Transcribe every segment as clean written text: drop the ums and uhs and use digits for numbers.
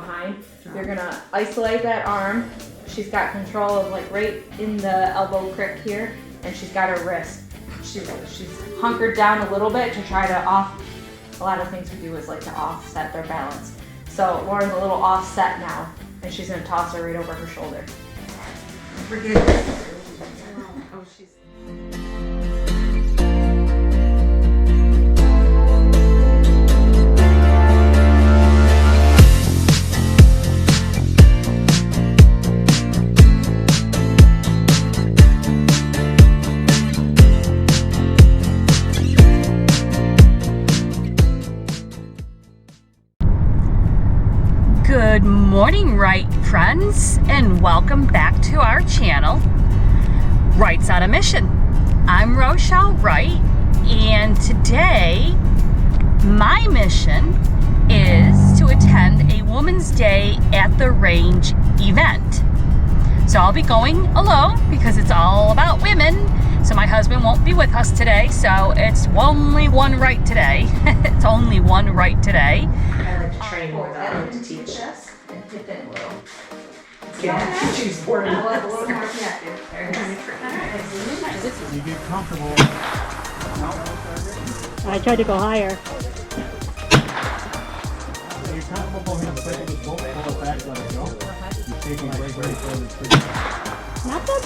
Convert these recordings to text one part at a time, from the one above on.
behind. You're gonna isolate that arm. She's got control of like right in the elbow crick here, and she's got her wrist. She's hunkered down a little bit to try to a lot of things we do is like to offset their balance. So Lauren's a little offset now, and she's gonna toss her right over her shoulder. Forget it. Oh, she's. Good morning, Wright friends, and welcome back to our channel, Wrights on a Mission. I'm Rochelle Wright, and today my mission is to attend a Women's Day at the Range event. So I'll be going alone because it's all about women. So my husband won't be with us today, so it's only one Wright today. It's only one Wright today. I like to train more than I like to teach. And tip in a little. Yeah, she's working. A little more connected. You get comfortable. I tried to go higher. You're comfortable in the place of the boat, pull it back, let it go. You're taking a break right for the Not good.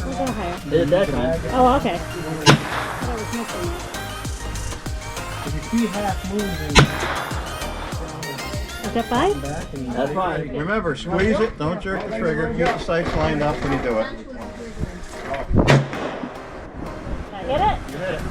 We'll go higher. Oh, okay. That was missing. If your feet half moving, Is that fine? That's fine. Remember, squeeze it, don't jerk the trigger, keep the sights lined up when you do it. Did I hit it? You hit it.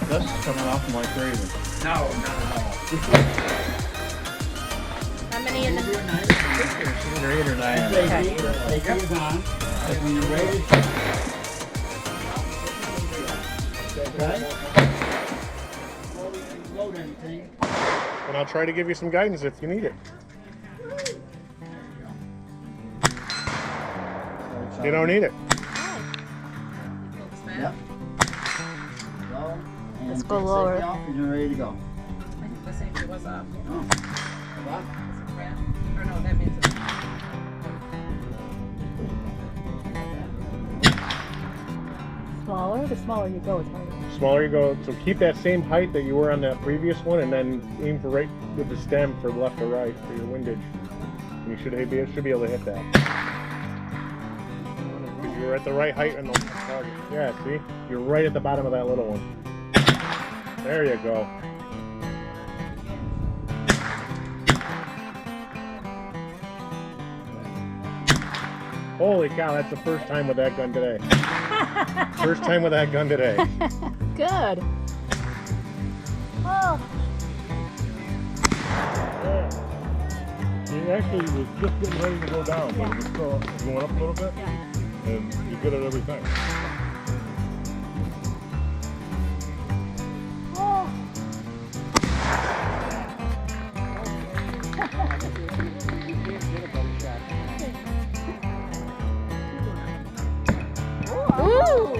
This is coming off like crazy. no, not at all. How many in the... Either 8 or 9. Take these on, and when you're ready, okay? Load anything. And I'll try to give you some guidance if you need it. You don't need it. Yep. Let's go lower. And you're ready to go. The safety was up. What? Or no, that means it's... Smaller? The smaller you go, it's harder. Smaller you go, so keep that same height that you were on that previous one, and then aim for right with the stem for left or right for your windage. And you should be able to hit that. You're at the right height and the target. Yeah, see? You're right at the bottom of that little one. There you go. Holy cow, that's the first time with that gun today. First time with that gun today. Good. Oh. He actually was just getting ready to go down, but it was still going up a little bit. Yeah. And you get it every time. Oh. Ooh.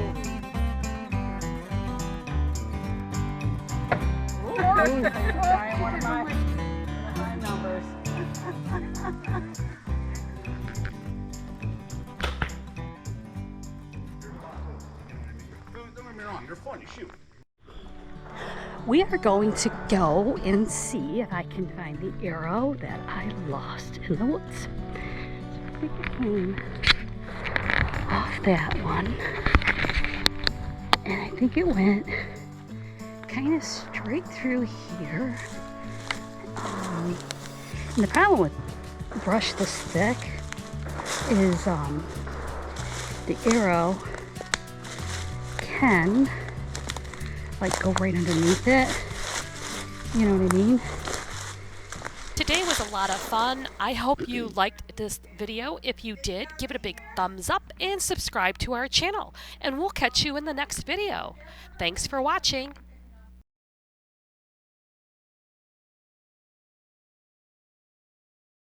Trying one of my numbers. Don't get me wrong, you're funny, shoot. We are going to go and see if I can find the arrow that I lost in the woods. So I think it came off that one. And I think it went kind of straight through here. And the problem with brush this thick is the arrow can like go right underneath it. You know what I mean? Today was a lot of fun. I hope you liked this video. If you did, give it a big thumbs up and subscribe to our channel. And we'll catch you in the next video. Thanks for watching.